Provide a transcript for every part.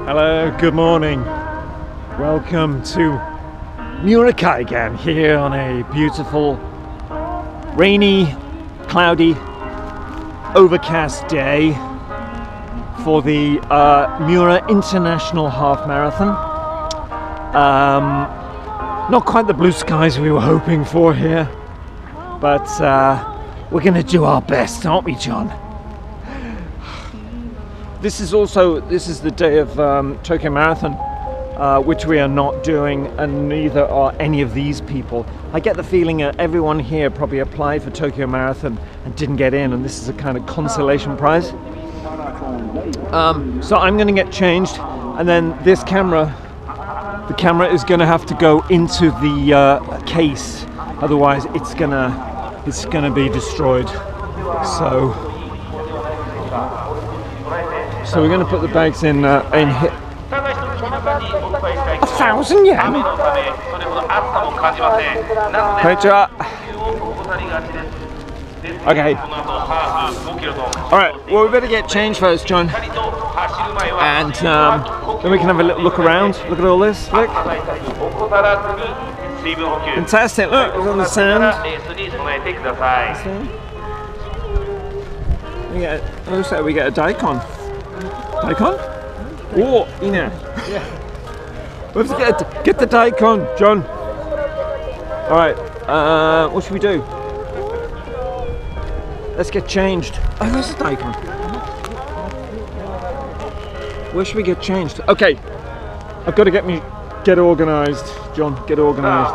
Hello, good morning. Welcome to Miura here on a beautiful, rainy, cloudy, overcast day for the Miura International Half Marathon. Not quite the blue skies we were hoping for here, but we're going to do our best, aren't we, John? This is the day of Tokyo Marathon, which we are not doing, and neither are any of these people. I get the feeling that everyone here probably applied for Tokyo Marathon and didn't get in, and this is a kind of consolation prize. So I'm going to get changed, and then the camera is going to have to go into the case, otherwise it's gonna be destroyed. So we're going to put the bags in here. 1,000 yen? Okay. Alright, well we better get changed first, John. And then we can have a little look around. Look at all this. Look. Fantastic. Look, it's on the sand. Looks like we get a diakon. Diakon? Oh, Ina. Yeah. We have to get the diakon, John. Alright, what should we do? Let's get changed. Oh, there's a diakon. Where should we get changed? Okay, I've got to get organised, John. Get organised.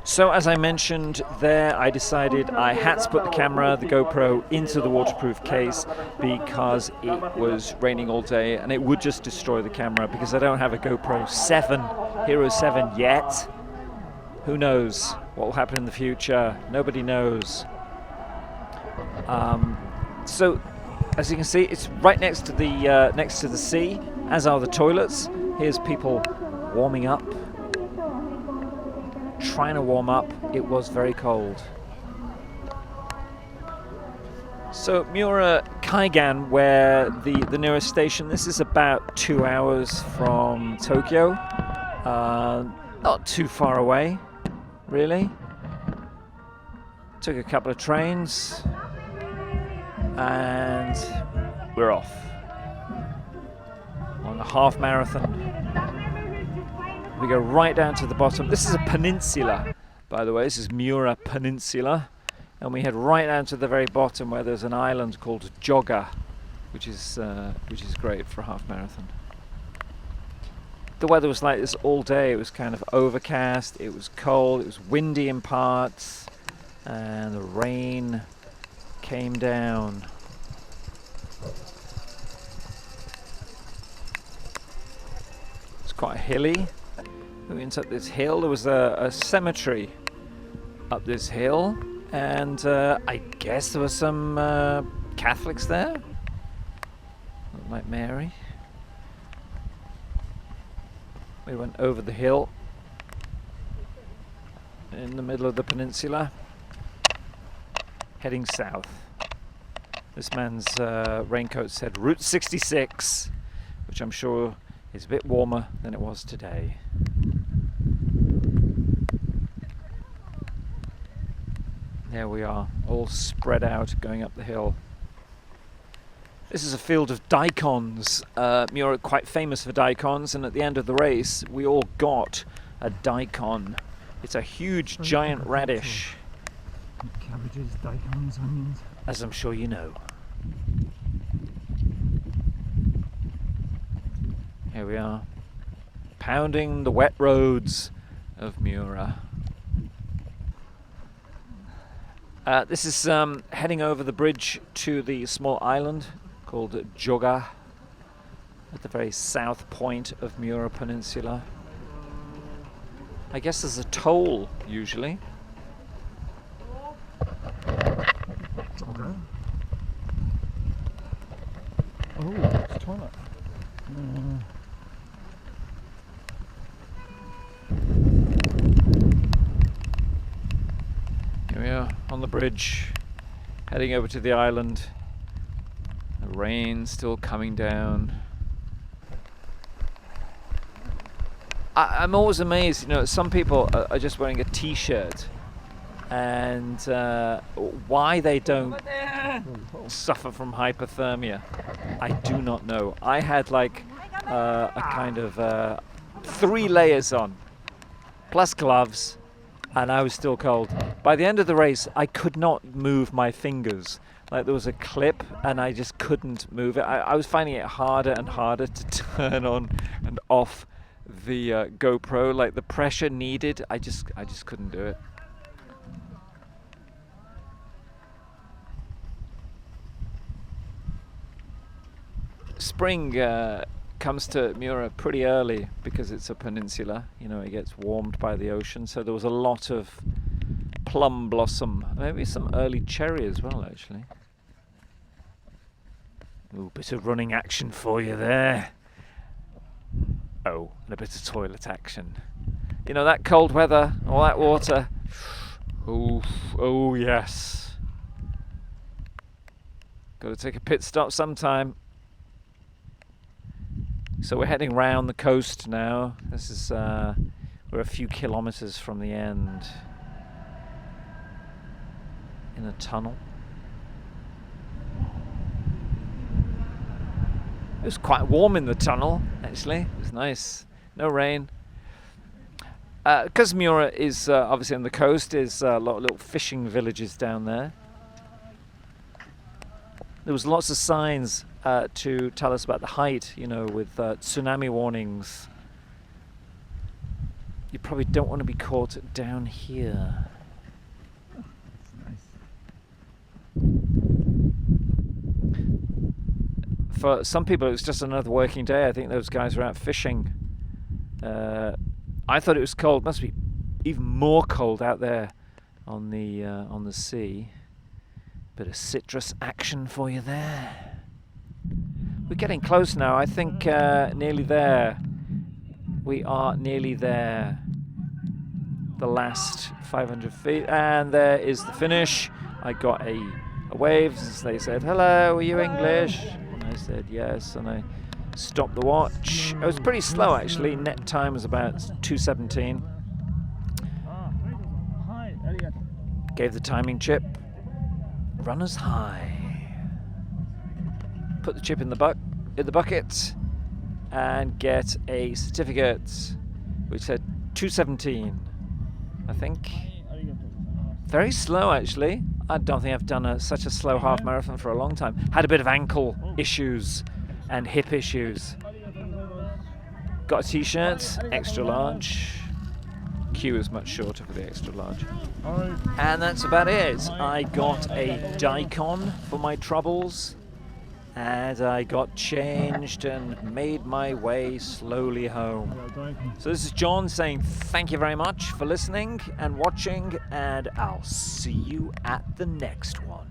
So as I mentioned there, I decided I had to put the GoPro, into the waterproof case because it was raining all day and it would just destroy the camera because I don't have a GoPro 7, Hero 7 yet. Who knows what will happen in the future? Nobody knows. So as you can see, it's right next to the sea, as are the toilets. Here's people warming up. Trying to warm up. It was very cold. So Miura Kaigan, where the nearest station, this is about 2 hours from Tokyo. Not too far away, really. Took a couple of trains and we're off on the half marathon. We go right down to the bottom. This is a peninsula, by the way. This is Miura Peninsula. And we head right down to the very bottom where there's an island called Joga, which is great for a half marathon. The weather was like this all day. It was kind of overcast, it was cold, it was windy in parts, and the rain came down. It's quite hilly. We went up this hill. There was a cemetery up this hill, and I guess there were some Catholics there, like Mary. We went over the hill in the middle of the peninsula, heading south. This man's raincoat said Route 66, which I'm sure is a bit warmer than it was today. There we are, all spread out going up the hill. This is a field of diakons. Miura quite famous for diakons, and at the end of the race we all got a diakon. It's a huge giant radish. Cabbages, daikons, onions. As I'm sure you know. Here we are, pounding the wet roads of Miura. This is heading over the bridge to the small island called Joga at the very south point of Miura Peninsula. I guess there's a toll usually. Joga. Oh, it's a toilet. Here we are on the bridge, heading over to the island. The The rain still coming down. I'm always amazed, you know, some people are just wearing a t-shirt, and why they don't suffer from hypothermia, I do not know. I had like a kind of 3 layers on, plus gloves, and I was still cold. By the end of the race, I could not move my fingers. Like there was a clip and I just couldn't move it. I was finding it harder and harder to turn on and off the GoPro. Like the pressure needed, I just couldn't do it. Spring comes to Miura pretty early because it's a peninsula. You know, it gets warmed by the ocean, so there was a lot of plum blossom, maybe some early cherry as well, actually. Ooh, bit of running action for you there. Oh, and a bit of toilet action. You know, that cold weather, all that water. Ooh, oh yes. Got to take a pit stop sometime. So we're heading round the coast now. This is we're a few kilometers from the end, in a tunnel. It was quite warm in the tunnel, actually. It was nice. No rain. Because Miura is obviously on the coast, there's a lot of little fishing villages down there. There was lots of signs to tell us about the height, you know, with tsunami warnings. You probably don't want to be caught down here. For some people, it's just another working day. I think those guys are out fishing. I thought it was cold. Must be even more cold out there on the sea. Bit of citrus action for you there. We're getting close now. I think nearly there. We are nearly there. The last 500 feet, and there is the finish. I got a wave as they said, "Hello, are you English?" And I said yes, and I stopped the watch. It was pretty slow actually. Net time was about 2:17. Gave the timing chip. Runner's high. Put the chip in the bucket and get a certificate which said 2:17, I think. Very slow actually. I don't think I've done such a slow half marathon for a long time. Had a bit of ankle issues and hip issues. Got a t-shirt, extra large. Q is much shorter for the extra large. And that's about it. I got a diakon for my troubles, and I got changed and made my way slowly home. So this is John saying thank you very much for listening and watching, and I'll see you at the next one.